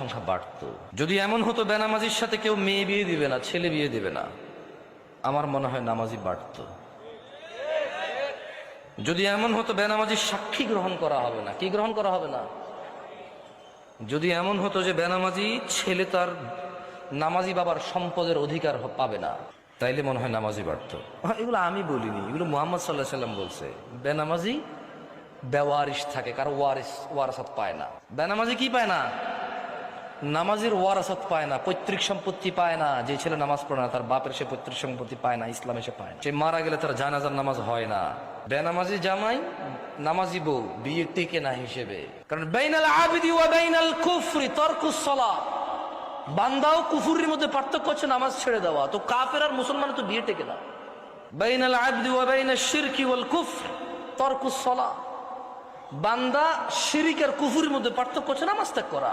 সংখ্যা বাড়তো। যদি এমন হতো বেনামাজির সাথে কেউ মেয়ে বিয়ে দিবে না, ছেলে বিয়ে দিবে না, আমার মনে হয় নামাজি বাড়তো। যদি এমন হতো বেনামাজির সাক্ষী গ্রহণ করা হবে না, কি গ্রহণ করা হবে না, যদি এমন হতো যে বেনামাজি ছেলে তার নামাজি বাবার সম্পদের অধিকার পাবে না, তাইলে মনে হয় নামাজি বাড়তো। এগুলো আমি বলিনি, এগুলো মুহাম্মদ সাল্লাল্লাহু আলাইহি সাল্লাম বলছে। বেনামাজি বেওয়ারিশ থাকে, কারো ওয়ারাসাত পায় না। বেনামাজি কি পায় না? নামাজির ওয়ারাসাত পায় না, পৈতৃক সম্পত্তি পায় না। যে ছেলে নামাজ পড়ে না তার বাপের সে পৈতৃক সম্পত্তি পায় না, ইসলামে সে পায় না। সে মারা গেলে তার জানাজার নামাজ হয় না। বেনামাজি জামাই নামাজি বউ বিয়ে টিকে না হিসেবে, কারণ বাইনাল আবিদি ওয়া বাইনাল কুফরি তারকুস সালাহ, বান্দা ও কুফরির মধ্যে পার্থক্য হচ্ছে নামাজ ছেড়ে দেওয়া। তো কাফের আর মুসলমানের তো বিয়ে টেকে না। বাইনাল আবদি ওয়া বাইনাশ শিরকি ওয়াল কুফর তারকুস সালাহ, বান্দা শিরিক আর কুফরির মধ্যে পার্থক্য হচ্ছে নামাজ ত্যাগ করা।